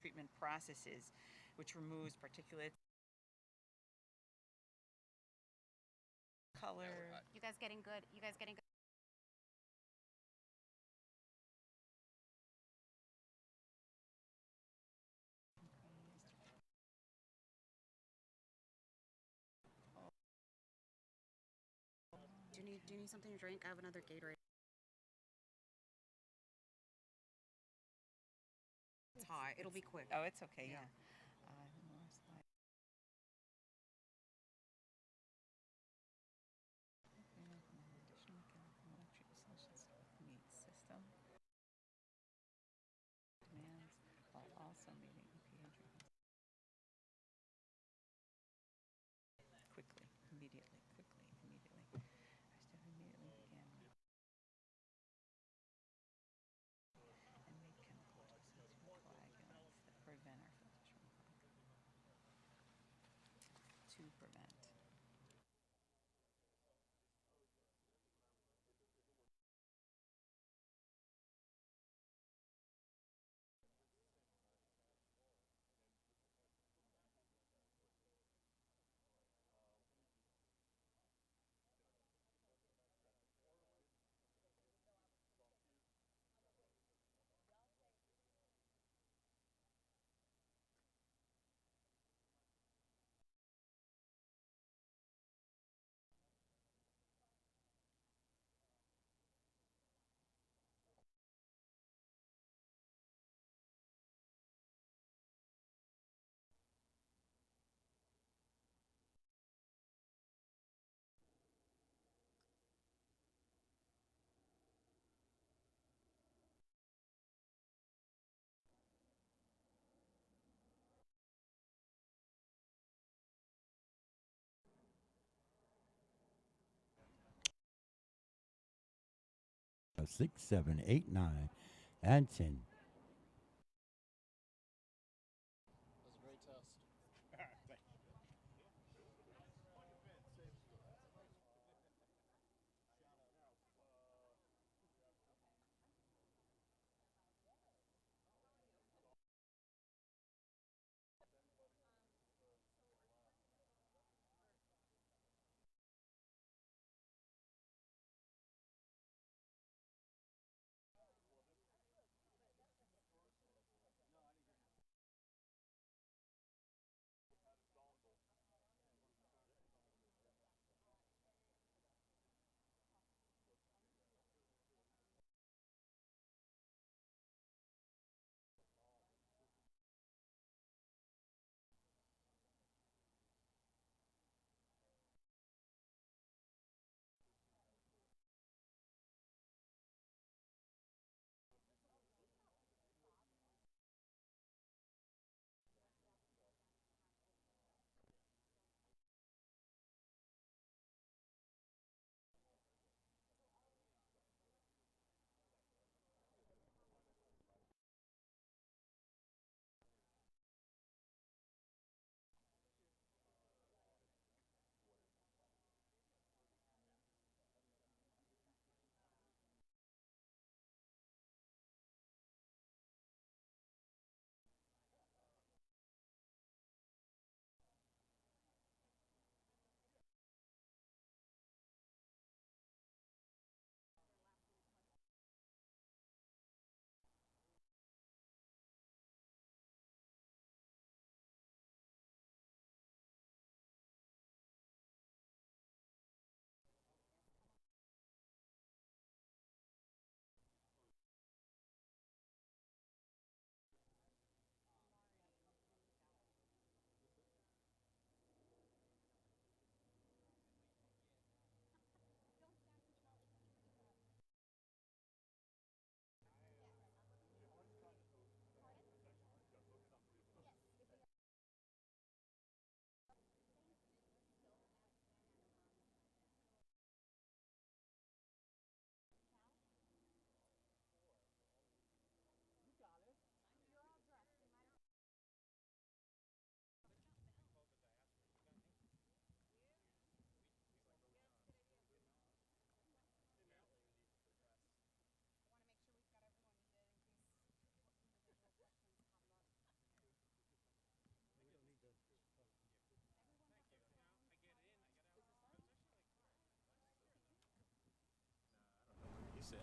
treatment processes, which removes particulates, color. You guys getting good? You guys getting good? Do you need something to drink? I have another Gatorade. It's hot. It'll be quick. Oh, it's okay. Yeah. Yeah. More slide. Additional chemical electric solutions meet system demands while also meeting EPA driven quickly, immediately, quickly, immediately. Our staff immediately began and made chemical adjustments for coagulants that prevent our filters from clogging. To prevent. Six, seven, eight, nine, and 10. That was a great test.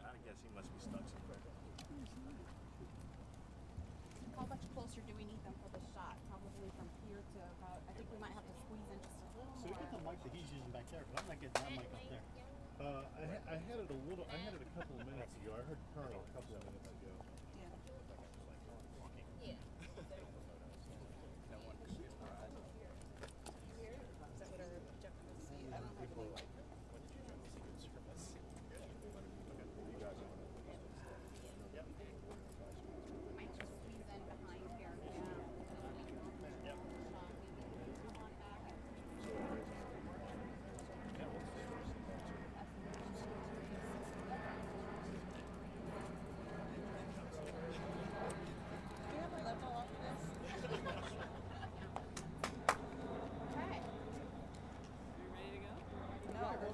I guess he must be stuck somewhere. How much closer do we need them for the shot? Probably from here to about, I think we might have to squeeze in just a little So we more. got the mic that he's using back there, but I'm not getting that mic up there. I had it a couple of minutes ago. I heard Colonel a couple of minutes ago. Might just squeeze in behind here. Yeah. Come on back. Okay.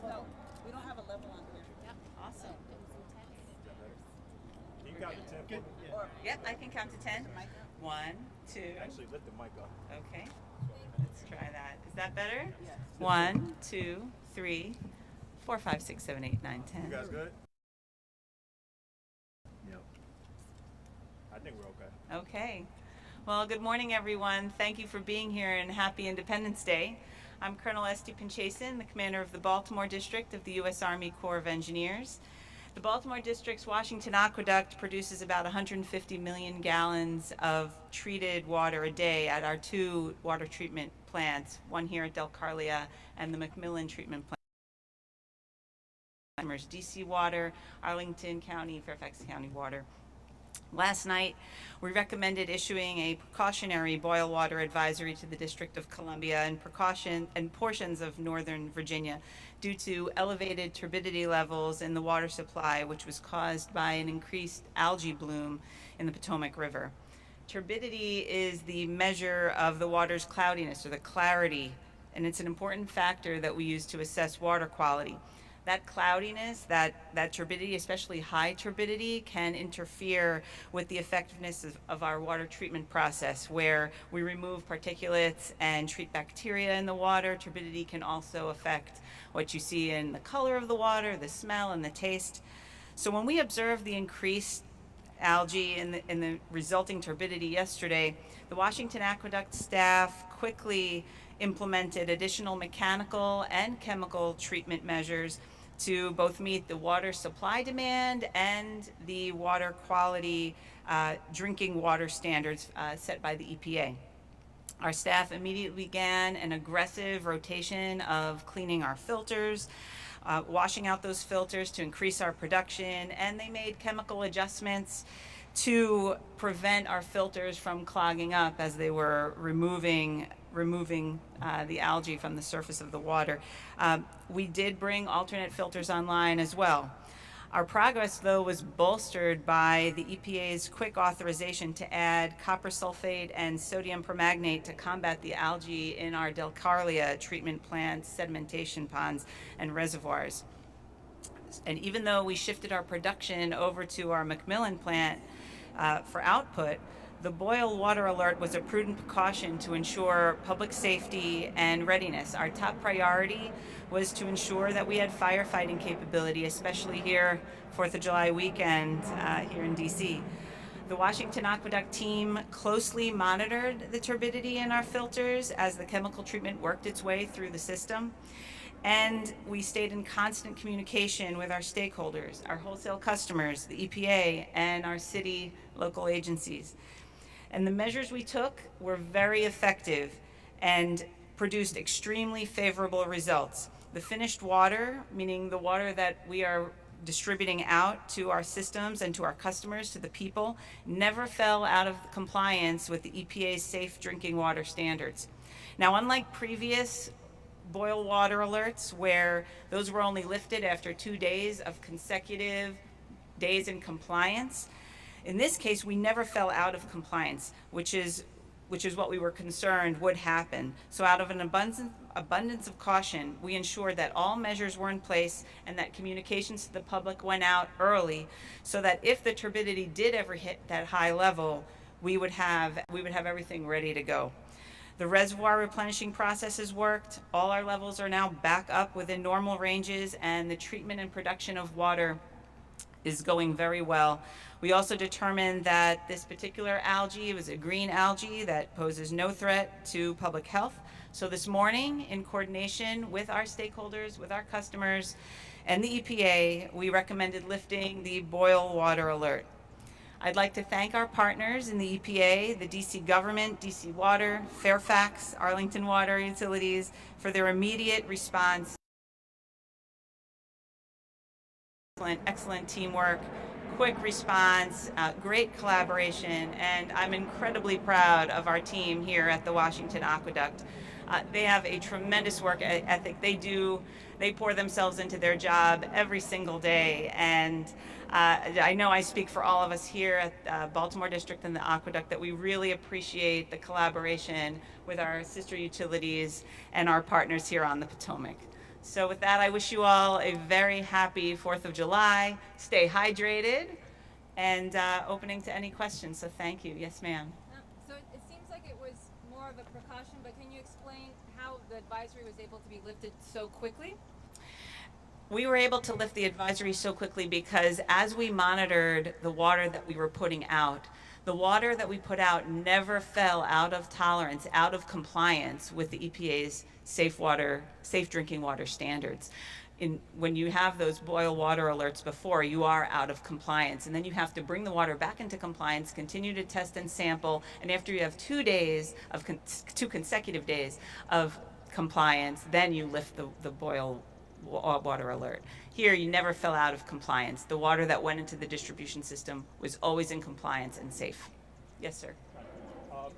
No, we don't have a level on here. Yep. Awesome. Can you count to 10 for me? Or Yep, I can count to 10. 1, 2. Actually, lift the mic up. Okay. Let's try that. Is that better? Yes. 1, 2, 3, 4, 5, 6, 7, 8, 9, 10. You guys good? Yep. I think we're okay. Okay. Well, good morning, everyone. Thank you for being here and happy Independence Day. I'm Colonel Esty Pinchason, the commander of the Baltimore District of the U.S. Army Corps of Engineers. The Baltimore District's Washington Aqueduct produces about 150 million gallons of treated water a day at our 2 water treatment plants, one here at Del Carlia and the McMillan treatment plant. DC Water, Arlington County, Fairfax County Water. Last night, we recommended issuing a precautionary boil water advisory to the District of Columbia and portions of Northern Virginia due to elevated turbidity levels in the water supply, which was caused by an increased algae bloom in the Potomac River. Turbidity is the measure of the water's cloudiness or the clarity, and it's an important factor that we use to assess water quality. That cloudiness, that turbidity, especially high turbidity, can interfere with the effectiveness of our water treatment process, where we remove particulates and treat bacteria in the water. Turbidity can also affect what you see in the color of the water, the smell, and the taste. So when we observed the increased algae and the resulting turbidity yesterday, the Washington Aqueduct staff quickly implemented additional mechanical and chemical treatment measures to both meet the water supply demand and the water quality drinking water standards set by the EPA. Our staff immediately began an aggressive rotation of cleaning our filters, washing out those filters to increase our production, and they made chemical adjustments to prevent our filters from clogging up as they were removing the algae from the surface of the water. We did bring alternate filters online as well. Our progress, though, was bolstered by the EPA's quick authorization to add copper sulfate and sodium permanganate to combat the algae in our Del Carlia treatment plants, sedimentation ponds, and reservoirs. And even though we shifted our production over to our McMillan plant for output, the boil water alert was a prudent precaution to ensure public safety and readiness. Our top priority was to ensure that we had firefighting capability, especially here, 4th of July weekend here in DC. The Washington Aqueduct team closely monitored the turbidity in our filters as the chemical treatment worked its way through the system. And we stayed in constant communication with our stakeholders, our wholesale customers, the EPA, and our city local agencies. And the measures we took were very effective and produced extremely favorable results. The finished water, meaning the water that we are distributing out to our systems and to our customers, to the people, never fell out of compliance with the EPA's safe drinking water standards. Now, unlike previous boil water alerts, where those were only lifted after 2 days of consecutive days in compliance, in this case, we never fell out of compliance, which is what we were concerned would happen. So out of an abundance of caution, we ensured that all measures were in place and that communications to the public went out early, so that if the turbidity did ever hit that high level, we would have everything ready to go. The reservoir replenishing process has worked. All our levels are now back up within normal ranges, and the treatment and production of water is going very well. We also determined that this particular algae was a green algae that poses no threat to public health. So this morning, in coordination with our stakeholders, with our customers, and the EPA, we recommended lifting the boil water alert. I'd like to thank our partners in the EPA, the DC government, DC Water, Fairfax, Arlington Water Utilities, for their immediate response. Excellent teamwork, quick response, great collaboration, and I'm incredibly proud of our team here at the Washington Aqueduct. They have a tremendous work ethic. They pour themselves into their job every single day, and I know I speak for all of us here at Baltimore District and the Aqueduct that we really appreciate the collaboration with our sister utilities and our partners here on the Potomac. So with that, I wish you all a very happy 4th of July. Stay hydrated, and opening to any questions, so thank you. Yes, ma'am. So it seems like it was more of a precaution, but can you explain how the advisory was able to be lifted so quickly? We were able to lift the advisory so quickly because as we monitored the water that we were putting out, the water that we put out never fell out of tolerance, out of compliance with the EPA's safe drinking water standards. When you have those boil water alerts before, you are out of compliance, and then you have to bring the water back into compliance, continue to test and sample, and after you have 2 consecutive days of compliance, then you lift the boil water alert. Here, you never fell out of compliance. The water that went into the distribution system was always in compliance and safe. Yes, sir.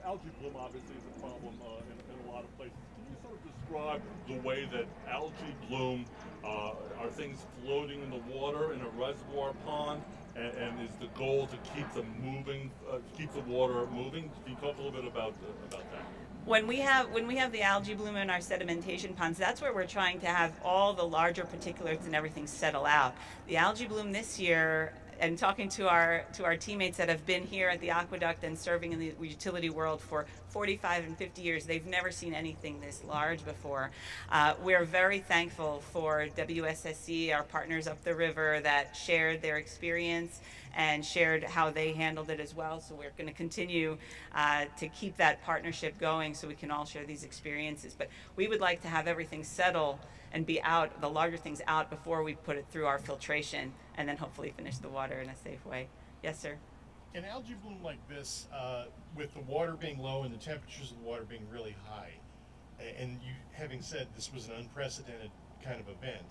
Algae bloom obviously is a problem in a lot of places. Can you sort of describe the way that algae bloom, are things floating in the water in a reservoir pond, and is the goal to keep them moving, keep the water moving? Can you talk a little bit about that? When we have the algae bloom in our sedimentation ponds, that's where we're trying to have all the larger particulates and everything settle out. The algae bloom this year, and talking to our teammates that have been here at the Aqueduct and serving in the utility world for 45 and 50 years, they've never seen anything this large before. We're very thankful for WSSC, our partners up the river, that shared their experience and shared how they handled it as well. So we're going to continue to keep that partnership going so we can all share these experiences. But we would like to have everything settle and be out, the larger things out, before we put it through our filtration, and then hopefully finish the water in a safe way. Yes, sir? An algae bloom like this, with the water being low and the temperatures of the water being really high, and you having said this was an unprecedented kind of event,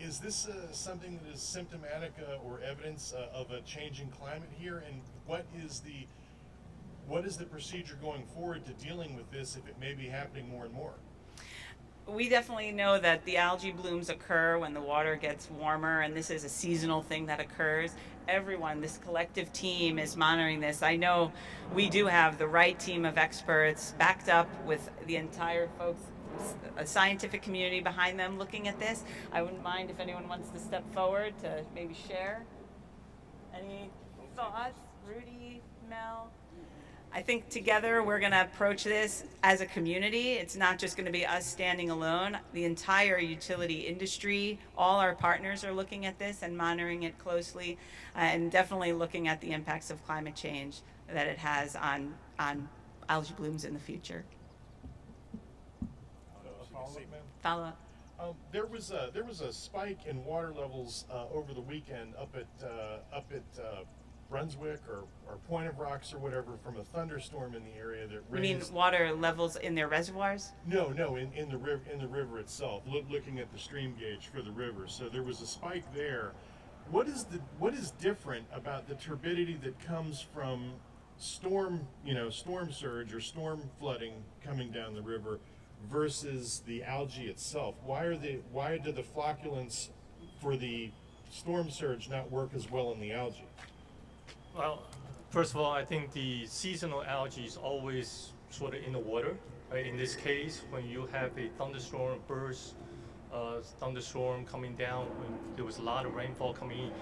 is this something that is symptomatic or evidence of a changing climate here? And what is the procedure going forward to dealing with this if it may be happening more and more? We definitely know that the algae blooms occur when the water gets warmer, and this is a seasonal thing that occurs. Everyone, this collective team, is monitoring this. I know we do have the right team of experts backed up with the entire folks, a scientific community behind them looking at this. I wouldn't mind if anyone wants to step forward to maybe share any thoughts. Rudy, Mel? I think together we're going to approach this as a community. It's not just going to be us standing alone. The entire utility industry, all our partners are looking at this and monitoring it closely, and definitely looking at the impacts of climate change that it has on algae blooms in the future. Follow up. There was a spike in water levels over the weekend up at Brunswick or Point of Rocks or whatever, from a thunderstorm in the area that raised. You mean water levels in their reservoirs? No, in the river itself. Looking at the stream gauge for the river, so there was a spike there. What is different about the turbidity that comes from storm surge or storm flooding coming down the river versus the algae itself? Why do the flocculants for the storm surge not work as well in the algae? Well, first of all, I think the seasonal algae is always sort of in the water. Right? In this case, when you have a thunderstorm burst, thunderstorm coming down, when there was a lot of rainfall coming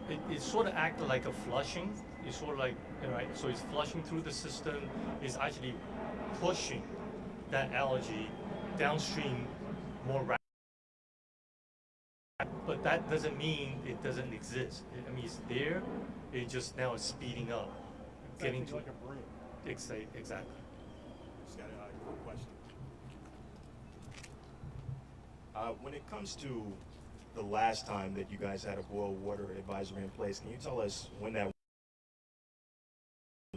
in, it sort of acted like a flushing. It's sort of like, right? So it's flushing through the system. It's actually pushing that algae downstream more rapidly. But that doesn't mean it doesn't exist. I mean, it's there. It just now is speeding up, getting to like a broom. exactly. Just got a quick question. When it comes to the last time that you guys had a boil water advisory in place, can you tell us when that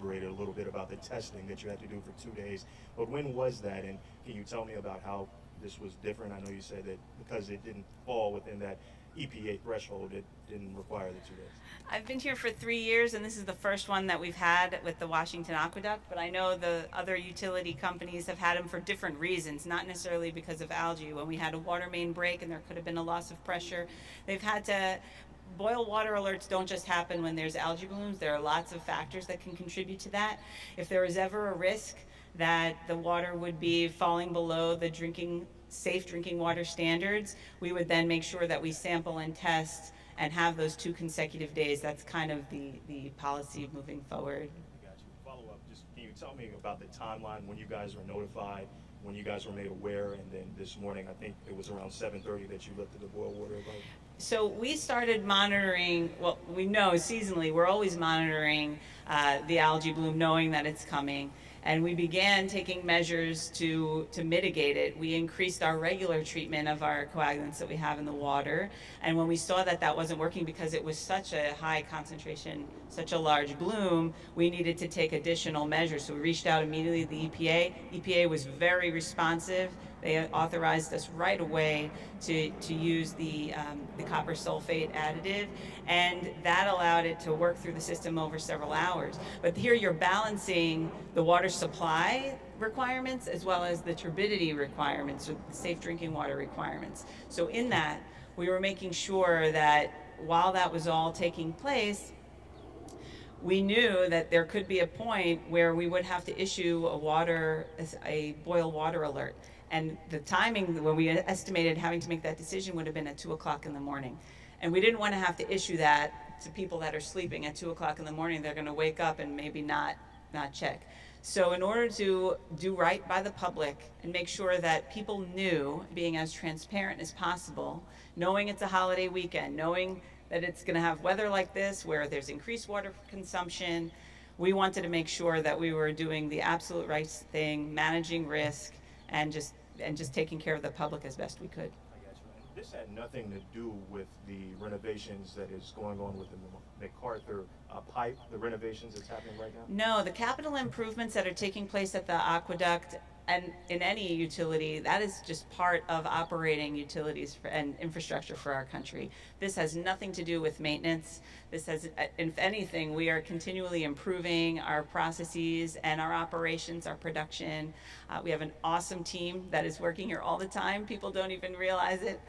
a little bit about the testing that you had to do for 2 days, but when was that, and can you tell me about how this was different? I know you said that because it didn't fall within that EPA threshold, it didn't require the 2 days. I've been here for 3 years, and this is the first one that we've had with the Washington Aqueduct, but I know the other utility companies have had them for different reasons, not necessarily because of algae. When we had a water main break and there could have been a loss of pressure, they've had to. Boil water alerts don't just happen when there's algae blooms. There are lots of factors that can contribute to that. If there was ever a risk that the water would be falling below the safe drinking water standards, we would then make sure that we sample and test and have those 2 consecutive days. That's kind of the policy moving forward. I got you. Follow up, just can you tell me about the timeline when you guys were notified, when you guys were made aware, and then this morning, I think it was around 7:30 that you lifted the boil water advisory? So we started monitoring, well, we know seasonally, we're always monitoring the algae bloom, knowing that it's coming. And we began taking measures to mitigate it. We increased our regular treatment of our coagulants that we have in the water. And when we saw that that wasn't working because it was such a high concentration, such a large bloom, we needed to take additional measures. So we reached out immediately to the EPA. EPA was very responsive. They authorized us right away to use the copper sulfate additive, and that allowed it to work through the system over several hours. But here you're balancing the water supply requirements as well as the turbidity requirements, or the safe drinking water requirements. So in that, we were making sure that while that was all taking place, we knew that there could be a point where we would have to issue a boil water alert. And the timing when we estimated having to make that decision would have been at 2 o'clock in the morning. And we didn't want to have to issue that to people that are sleeping at 2 o'clock in the morning. They're going to wake up and maybe not check. So in order to do right by the public and make sure that people knew, being as transparent as possible, knowing it's a holiday weekend, knowing that it's going to have weather like this where there's increased water consumption, we wanted to make sure that we were doing the absolute right thing, managing risk, and just taking care of the public as best we could. I got you. And this had nothing to do with the renovations that is going on with the MacArthur pipe, the renovations that's happening right now? No, the capital improvements that are taking place at the aqueduct and in any utility, that is just part of operating utilities and infrastructure for our country. This has nothing to do with maintenance. This has, if anything, we are continually improving our processes and our operations, our production. We have an awesome team that is working here all the time. People don't even realize it.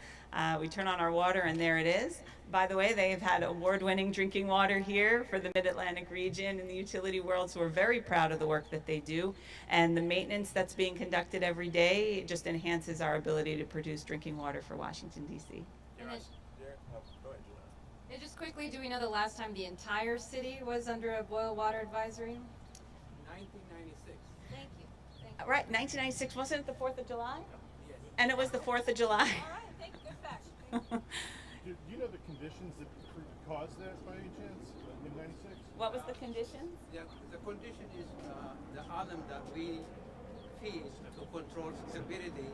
We turn on our water and there it is. By the way, they have had award-winning drinking water here for the Mid-Atlantic region in the utility world, so we're very proud of the work that they do. And the maintenance that's being conducted every day just enhances our ability to produce drinking water for Washington, D.C. Go ahead, Julia. Yeah, just quickly, do we know the last time the entire city was under a boil water advisory? 1996. Thank you. Thank you. Right, 1996, wasn't it the 4th of July? Yes. And it was the 4th of July. All right, thank you. Good fact. Do you know the conditions that caused that by any chance in '96? What was the condition? The condition is the alarm that we fixed to control turbidity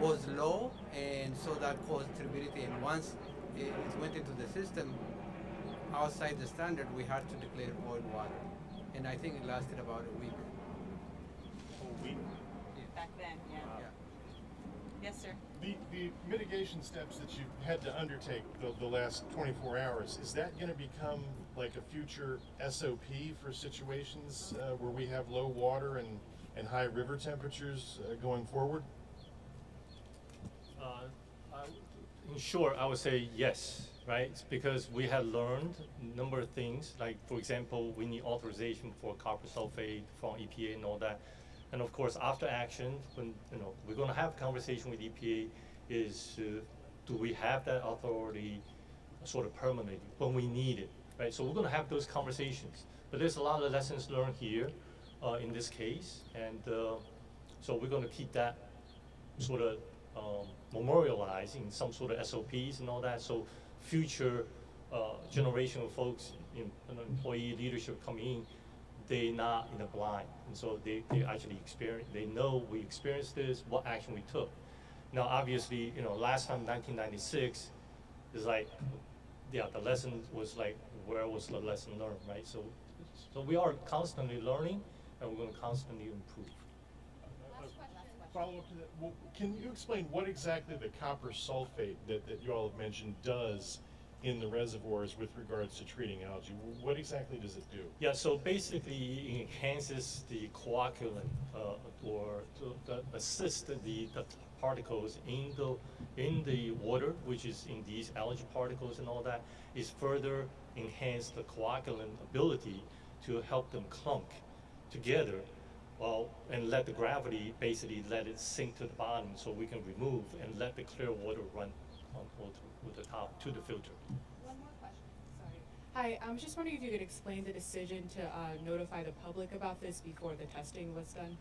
was low, and so that caused turbidity. And once it went into the system outside the standard, we had to declare boil water. And I think it lasted about a week. A week? Back then, yeah. Yes, sir. The mitigation steps that you had to undertake the last 24 hours, is that going to become like a future SOP for situations where we have low water and high river temperatures going forward? In short, I would say yes, right? It's because we had learned a number of things, like for example, we need authorization for copper sulfate from EPA and all that. And of course, after action, when we're going to have a conversation with EPA, is do we have that authority sort of permanently when we need it, right? So we're going to have those conversations. But there's a lot of lessons learned here in this case, and so we're going to keep that sort of memorialized in some sort of SOPs and all that, so future generation of folks, employee leadership coming in, they not in the blind, and so they actually experience, they know we experienced this, what action we took. Now, obviously, last time 1996 is like, yeah, the lesson was like, where was the lesson learned, right? So we are constantly learning, and we're going to constantly improve. Follow up to that. Well, can you explain what exactly the copper sulfate that you all have mentioned does in the reservoirs with regards to treating algae? What exactly does it do? Yeah, so basically it enhances the coagulant or to assist the particles in the water, which is in these algae particles and all that, is further enhance the coagulant ability to help them clunk together. And let the gravity basically let it sink to the bottom, so we can remove and let the clear water run with the top to the filter. One more question, sorry. Hi, I was just wondering if you could explain the decision to notify the public about this before the testing was done.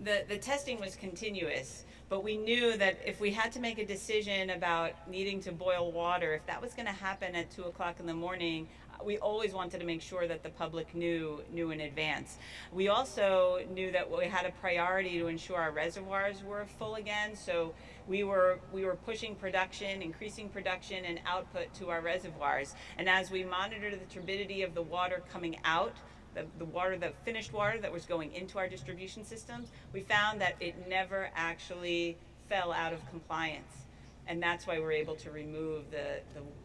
The testing was continuous, but we knew that if we had to make a decision about needing to boil water, if that was going to happen at 2 o'clock in the morning, we always wanted to make sure that the public knew in advance. We also knew that we had a priority to ensure our reservoirs were full again, so we were pushing production, increasing production and output to our reservoirs. And as we monitored the turbidity of the water coming out, the finished water that was going into our distribution systems, we found that it never actually fell out of compliance. And that's why we're able to remove the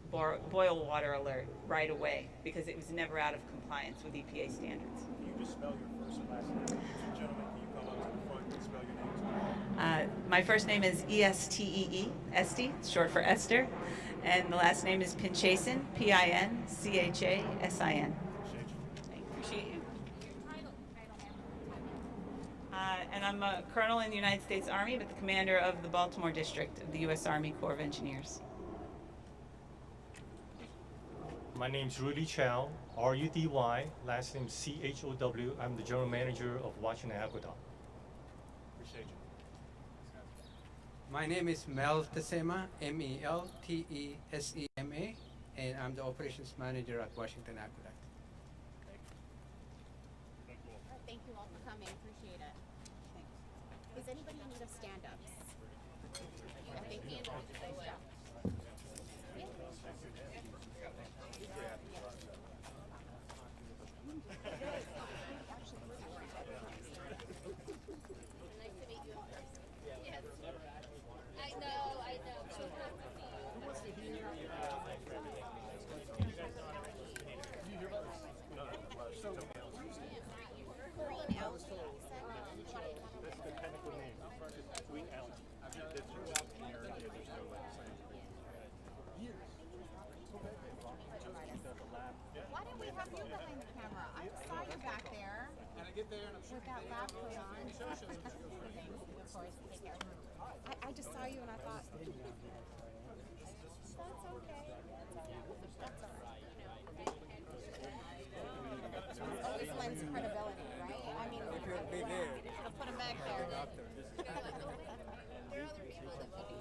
boil water alert right away, because it was never out of compliance with EPA standards. Can you just spell your first and last name? Two gentlemen, can you come up to the front and spell your names? My first name is Estee, Esty, it's short for Esther, and the last name is Pinchasin, Pinchasin. Appreciate you. Appreciate you. Your title, And I'm a colonel in the United States Army, but the commander of the Baltimore District of the U.S. Army Corps of Engineers. My name's Rudy Chow, R-U-D-Y, last name C-H-O-W. I'm the general manager of Washington Aqueduct. Appreciate you. My name is Mel Tesema, Meltesema, and I'm the operations manager at Washington Aqueduct. Thank you all for coming, appreciate it. Is anybody in need of stand-ups? I think me and Roger say so. Nice to meet you in person. Yes. I know. So who wants to hear? Green algae. That's the technical name. Green algae. That turns out in the area there's no years. Why didn't we have you behind the camera? I saw you back there Can I get there and I'm with that lab coat on. Thank you, of course. Take care. I just saw you and I thought, that's okay. That's all right. That's all right. It always lends credibility, right? I mean, I'll put him back there. There are other people that put these.